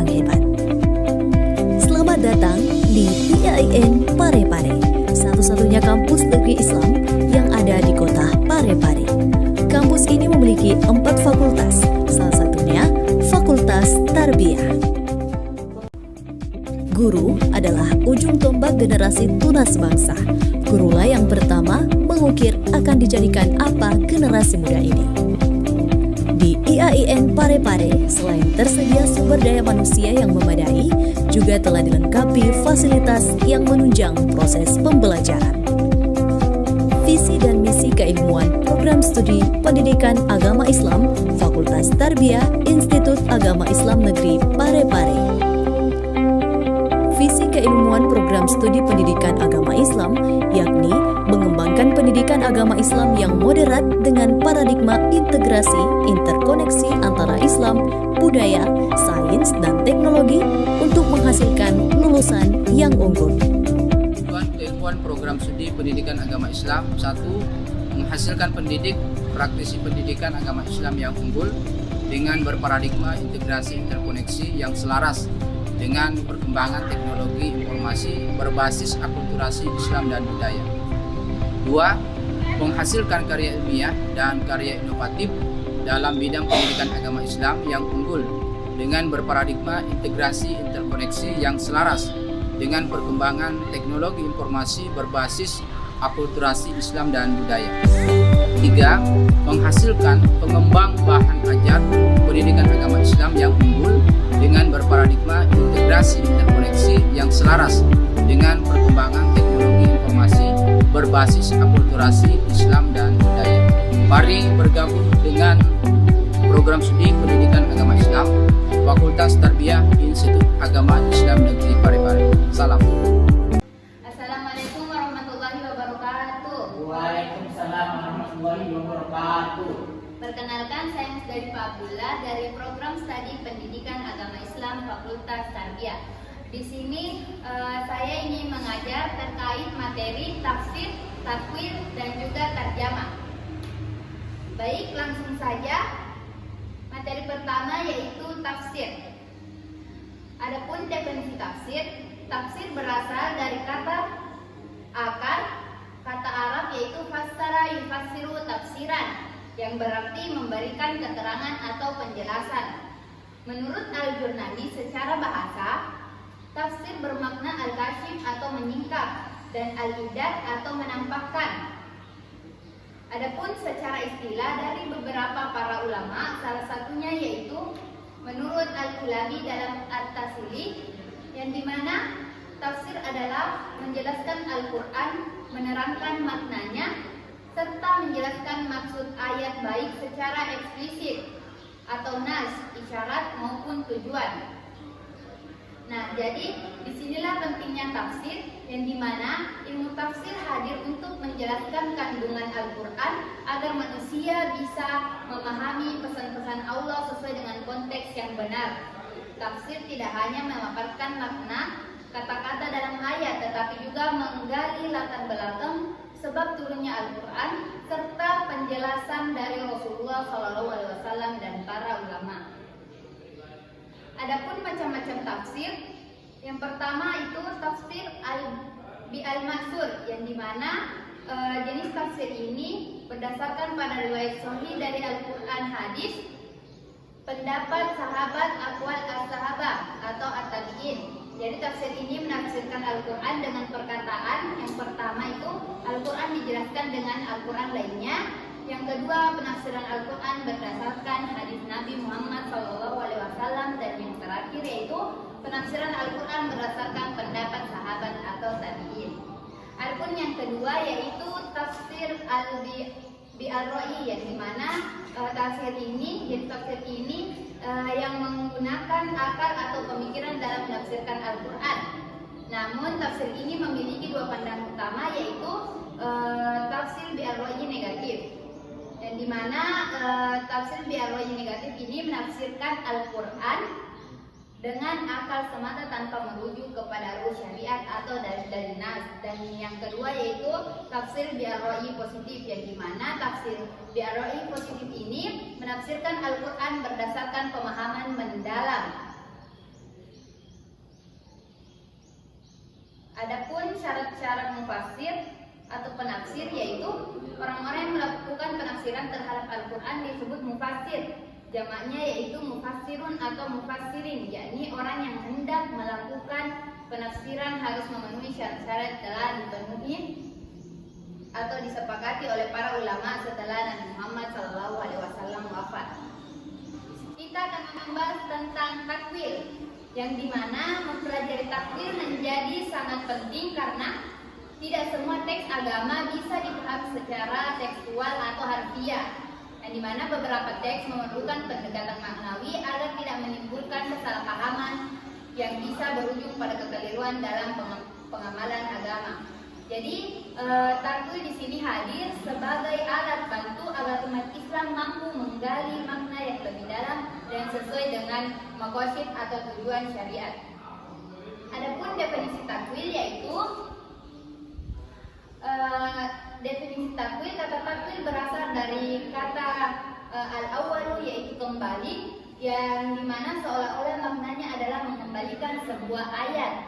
hebat. Selamat datang di IAIN Parepare, satu-satunya kampus negeri Islam yang ada di kota Parepare. Kampus ini memiliki 4 fakultas, salah satunya Fakultas Tarbiyah. Guru adalah ujung tombak generasi tunas bangsa. Gurulah yang pertama mengukir akan dijadikan apa generasi muda ini. Di IAIN Parepare, selain tersedia sumber daya manusia yang memadai, juga telah dilengkapi fasilitas yang menunjang proses pembelajaran. Visi dan misi keilmuan Program Studi Pendidikan Agama Islam Fakultas Tarbiyah Institut Agama Islam Negeri Parepare. Visi keilmuan Program Studi Pendidikan Agama Islam yakni mengembangkan pendidikan agama Islam yang moderat dengan paradigma integrasi interkoneksi antara Islam, budaya, sains, dan teknologi untuk menghasilkan lulusan yang unggul. Tujuan keilmuan Program Studi Pendidikan Agama Islam 1. Menghasilkan pendidik praktisi pendidikan agama Islam yang unggul dengan berparadigma integrasi interkoneksi yang selaras dengan perkembangan teknologi informasi berbasis akulturasi Islam dan budaya. 2. Menghasilkan karya ilmiah dan karya inovatif dalam bidang pendidikan agama Islam yang unggul dengan berparadigma integrasi interkoneksi yang selaras dengan perkembangan teknologi informasi berbasis akulturasi Islam dan budaya. 3. Menghasilkan pengembang bahan ajar pendidikan agama Islam yang unggul dengan berparadigma integrasi interkoneksi yang selaras dengan perkembangan teknologi informasi berbasis akulturasi Islam dan budaya. Mari bergabung dengan Program Studi Pendidikan Agama Islam Fakultas Tarbiyah Institut Agama Islam Negeri Parepare. Salam. Assalamualaikum warahmatullahi wabarakatuh. Waalaikumsalam warahmatullahi wabarakatuh. Perkenalkan, saya Musdalifah Abdullah dari Program Studi Pendidikan Agama Islam Fakultas Tarbiyah. Di sini saya ingin mengajar terkait materi tafsir, takwil, dan juga tarjamah. Baik, langsung saja. Materi pertama yaitu tafsir. Adapun definisi tafsir, tafsir berasal dari kata akar, kata Arab yaitu fassara yufassiru tafsiran, yang berarti memberikan keterangan atau penjelasan. Menurut Al-Jurnani, secara bahasa, tafsir bermakna al-kashif atau menyingkap dan al-idad atau menampakkan. Adapun secara istilah dari beberapa para ulama, salah satunya yaitu menurut Al-Kulabi dalam At-Tasili, yang dimana tafsir adalah menjelaskan Al-Quran, menerangkan maknanya, serta menjelaskan maksud ayat baik secara eksplisit atau nas, isyarat maupun tujuan. Nah, jadi disinilah pentingnya tafsir, yang dimana ilmu tafsir hadir untuk menjelaskan kandungan Al-Quran agar manusia bisa memahami pesan-pesan Allah sesuai dengan konteks yang benar. Tafsir tidak hanya memaparkan makna kata-kata dalam ayat, tetapi juga menggali latar belakang sebab turunnya Al-Quran serta penjelasan dari Rasulullah SAW dan para ulama. Adapun macam-macam tafsir, yang pertama itu tafsir al-Mansur, yang dimana jenis tafsir ini berdasarkan pada riwayat sahih dari Al-Quran, hadis, pendapat sahabat, aqwal as-sahabah atau at-tabi'in. Jadi tafsir ini menafsirkan Al-Quran dengan perkataan. Yang pertama itu Al-Quran dijelaskan dengan Al-Quran lainnya. Yang kedua, penafsiran Al-Quran berdasarkan hadis Nabi Muhammad SAW. Dan yang terakhir yaitu penafsiran Al-Quran berdasarkan pendapat sahabat atau tabi'in. Adapun yang kedua yaitu tafsir al-Bi'ar-Ra'i, yang dimana tafsir ini yang menggunakan akal atau pemikiran dalam menafsirkan Al-Quran. Namun tafsir ini memiliki dua pandangan utama, yaitu tafsir Bi'ar-Ra'i negatif, yang dimana tafsir Bi'ar-Ra'i negatif ini menafsirkan Al-Quran dengan akal semata tanpa merujuk kepada ruh syariat atau dari nas. Dan yang kedua yaitu tafsir Bi'ar-Ra'i positif, yang dimana tafsir Bi'ar-Ra'i positif ini menafsirkan Al-Quran berdasarkan pemahaman mendalam. Adapun syarat-syarat mufassir atau penafsir yaitu orang-orang yang melakukan penafsiran terhadap Al-Quran disebut mufassir. Jamaknya yaitu mufassirun atau mufassirin, yakni orang yang hendak melakukan penafsiran harus memenuhi syarat-syarat telah dipenuhi atau disepakati oleh para ulama setelah Nabi Muhammad SAW wafat. Kita akan membahas tentang takwil, yang dimana mempelajari takwil menjadi sangat penting karena tidak semua teks agama bisa dipahami secara tekstual atau harfiah, yang dimana beberapa teks memerlukan pendekatan maknawi agar tidak menimbulkan kesalahpahaman yang bisa berujung pada kekeliruan dalam pengamalan agama. Jadi takwil di sini hadir sebagai alat bantu agar umat Islam mampu menggali makna yang lebih dalam dan sesuai dengan maqasid atau tujuan syariat. Adapun definisi takwil yaitu kata takwil berasal dari kata al-awwalu yaitu kembali, yang dimana seolah-olah maknanya adalah mengembalikan sebuah ayat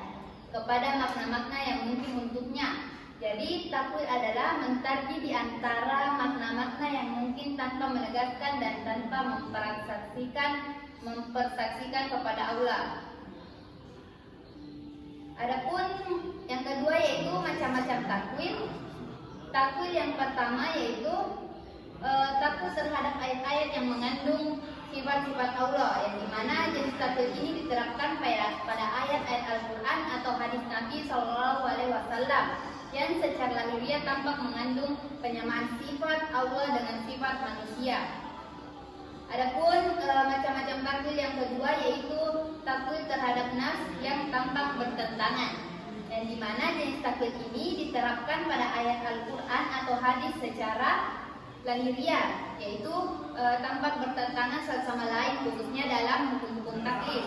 kepada makna-makna yang mungkin untuknya. Jadi takwil adalah mentarji di antara makna-makna yang mungkin tanpa menegaskan dan tanpa mempersaksikan kepada Allah. Adapun yang kedua yaitu macam-macam takwil. Takwil yang pertama yaitu takwil terhadap ayat-ayat yang mengandung sifat-sifat Allah, yang dimana jenis takwil ini diterapkan pada ayat-ayat Al-Quran atau hadis Nabi SAW yang secara lahiriah tampak mengandung penyamaan sifat Allah dengan sifat manusia. Adapun macam-macam takwil yang kedua yaitu takwil terhadap nas yang tampak bertentangan, yang dimana jenis takwil ini diterapkan pada ayat Al-Quran atau hadis secara lahiriah, yaitu tampak bertentangan satu sama lain, khususnya dalam hukum-hukum taklif.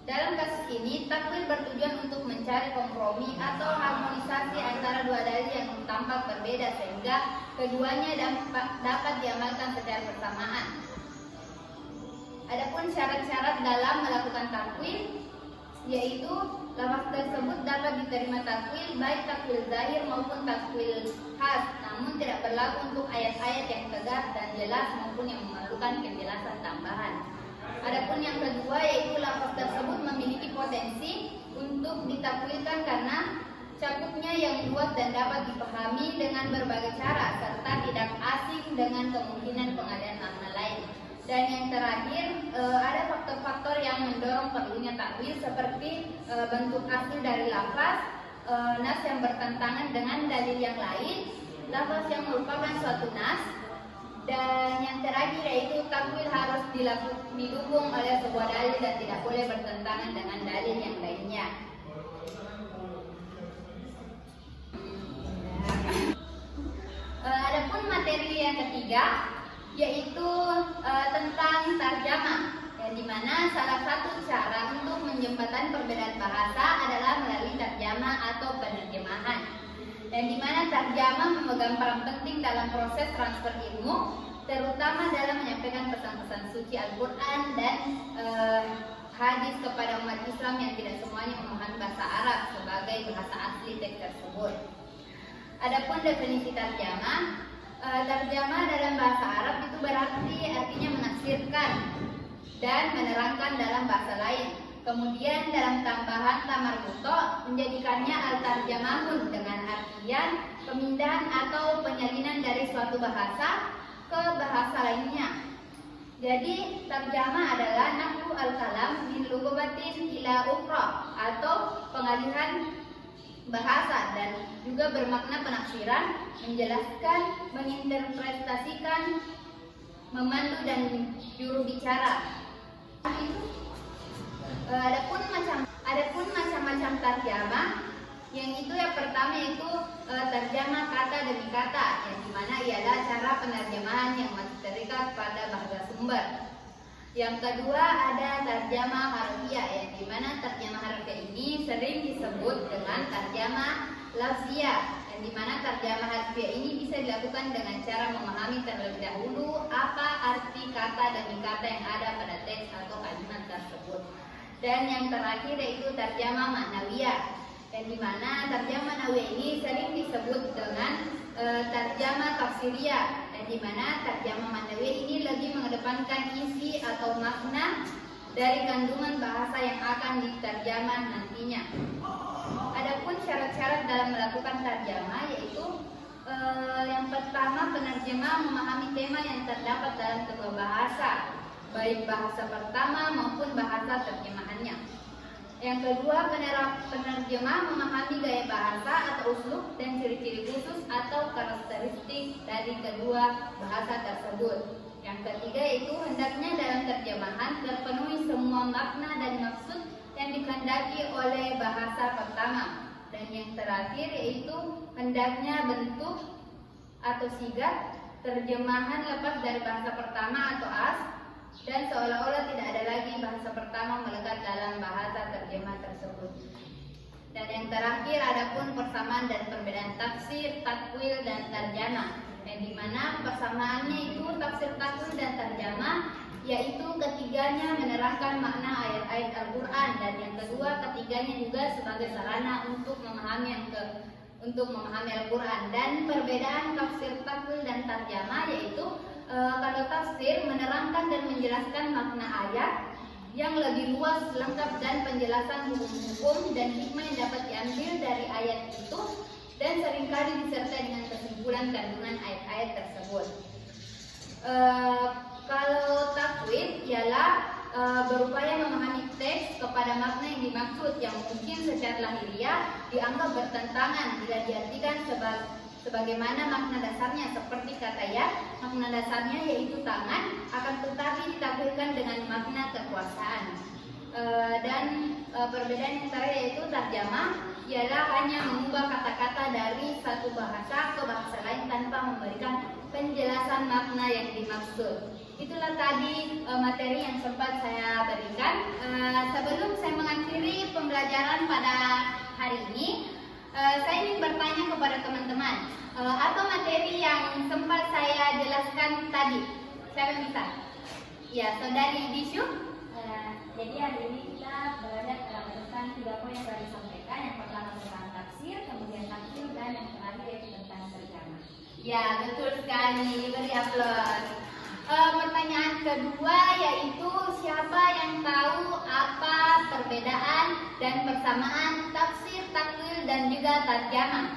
Dalam kasus ini, takwil bertujuan untuk mencari kompromi atau harmonisasi antara dua dalil yang tampak berbeda sehingga keduanya dapat diamalkan secara bersamaan. Adapun syarat-syarat dalam melakukan takwil yaitu lafaz tersebut dapat diterima takwil baik takwil zahir maupun takwil khas, namun tidak berlaku untuk ayat-ayat yang tegas dan jelas maupun yang memerlukan penjelasan tambahan. Adapun yang kedua yaitu lafaz tersebut memiliki potensi untuk ditakwilkan karena cakupnya yang luas dan dapat dipahami dengan berbagai cara serta tidak asing dengan kemungkinan pengalihan makna lain. Dan yang terakhir ada faktor-faktor yang mendorong perlunya takwil seperti bentuk asli dari lafaz, nas yang bertentangan dengan dalil yang lain, lafaz yang merupakan suatu nas, dan yang terakhir yaitu takwil harus didukung oleh sebuah dalil dan tidak boleh bertentangan dengan dalil yang lainnya. Adapun materi yang ketiga yaitu tentang tarjamah, yang dimana salah satu cara untuk menjembatani perbedaan bahasa adalah melalui tarjamah atau penerjemahan, yang dimana tarjamah memegang peran penting dalam proses transfer ilmu, terutama dalam menyampaikan pesan-pesan suci Al-Quran dan hadis kepada umat Islam yang tidak semuanya memahami bahasa Arab sebagai bahasa asli teks tersebut. Adapun definisi tarjamah, tarjamah dalam bahasa Arab itu berarti artinya menafsirkan dan menerangkan dalam bahasa lain. Kemudian dalam tambahan tamarbuto menjadikannya al-tarjamahun dengan artian pemindahan atau penyalinan dari suatu bahasa ke bahasa lainnya. Jadi tarjamah adalah nahwu al-kalam min lugatin ila ukhra atau pengalihan bahasa, dan juga bermakna penafsiran, menjelaskan, menginterpretasikan, memandu dan juru bicara. Adapun macam-macam tarjamah, yang itu yang pertama yaitu tarjamah kata demi kata, yang dimana ialah cara penerjemahan yang masih terikat pada bahasa sumber. Yang kedua ada tarjamah harfiah, yang dimana tarjamah harfiah ini sering disebut dengan tarjamah lafziyah, yang dimana tarjamah harfiah ini bisa dilakukan dengan cara memahami terlebih dahulu apa arti kata demi kata yang ada pada teks atau kalimat tersebut. Dan yang terakhir yaitu tarjamah ma'nawiyah, yang dimana tarjamah ma'nawiyah ini sering disebut dengan tarjamah tafsiriyah, dan dimana tarjamah ma'nawiyah ini lebih mengedepankan isi atau makna dari kandungan bahasa yang akan diterjemah nantinya. Adapun syarat-syarat dalam melakukan tarjamah yaitu yang pertama, penerjemah memahami tema yang terdapat dalam sebuah bahasa, baik bahasa pertama maupun bahasa terjemahannya. Yang kedua, penerjemah memahami gaya bahasa atau uslub dan ciri-ciri khusus atau karakteristik dari kedua bahasa tersebut. Yang ketiga yaitu hendaknya dalam terjemahan terpenuhi semua makna dan maksud yang dikehendaki oleh bahasa pertama. Dan yang terakhir yaitu hendaknya bentuk atau sigat terjemahan lepas dari bahasa pertama atau as, dan seolah-olah tidak ada lagi bahasa pertama melekat dalam bahasa terjemah tersebut. Dan yang terakhir adapun persamaan dan perbedaan tafsir, takwil, dan tarjamah, yang dimana persamaannya itu tafsir, takwil, dan tarjamah yaitu ketiganya menerangkan makna ayat-ayat Al-Quran, dan yang kedua ketiganya juga sebagai sarana untuk memahami Al-Quran. Dan perbedaan tafsir, takwil, dan tarjamah yaitu kalau tafsir menerangkan dan menjelaskan makna ayat yang lebih luas, lengkap, dan penjelasan hukum-hukum dan hikmah yang dapat diambil dari ayat itu, dan seringkali disertai dengan kesimpulan kandungan ayat-ayat tersebut. Kalau takwil ialah berupaya memahami teks kepada makna yang dimaksud, yang mungkin secara lahiriah dianggap bertentangan bila diartikan sebagaimana makna dasarnya, seperti kata ya, makna dasarnya yaitu tangan, akan tetapi ditakwilkan dengan makna kekuasaan. Dan perbedaan yang terakhir yaitu tarjamah, ialah hanya mengubah kata-kata dari satu bahasa ke bahasa lain tanpa memberikan penjelasan makna yang dimaksud. Itulah tadi materi yang sempat saya berikan. Sebelum saya mengakhiri pembelajaran pada hari ini, saya ingin bertanya kepada teman-teman, apa materi yang sempat saya jelaskan tadi? Siapa yang bisa? Ya, Saudari Bishu. Jadi hari ini kita belajar tentang 3 poin yang telah disampaikan. Yang pertama tentang tafsir, kemudian takwil, dan yang terakhir yaitu tentang tarjamah. Ya, betul sekali. Beri aplaus. Pertanyaan kedua yaitu siapa yang tahu apa perbedaan dan persamaan tafsir, takwil, dan juga tarjamah?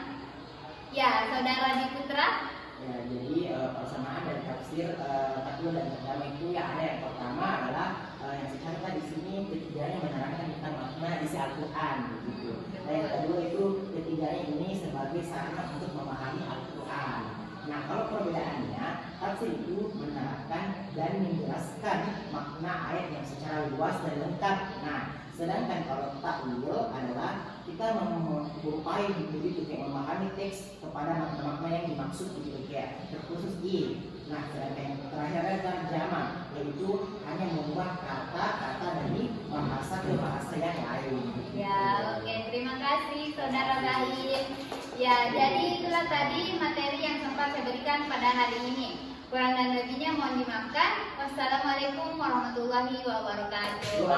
Ya, Saudara Diputra. Ya, jadi persamaan dari tafsir, takwil, dan tarjamah itu yang ada yang pertama adalah yang secara di sini ketiganya menerangkan tentang makna isi Al-Quran, begitu. Dan yang kedua itu ketiganya ini sebagai sarana untuk memahami Al-Quran. Nah, kalau perbedaannya, tafsir itu menerangkan dan menjelaskan makna ayat yang secara luas dan lengkap. Nah, sedangkan kalau takwil adalah kita berupaya begitu kayak memahami teks kepada makna-makna yang dimaksud begitu kayak terkhusus di. Nah, sedangkan yang terakhir adalah tarjamah, yaitu hanya mengubah kata-kata dari bahasa ke bahasa yang lain. Ya, oke. Terima kasih Saudara Bahim. Ya, jadi itulah tadi materi yang sempat saya berikan pada hari ini. Kurang dan lebihnya mohon dimaafkan. Wassalamualaikum warahmatullahi wabarakatuh.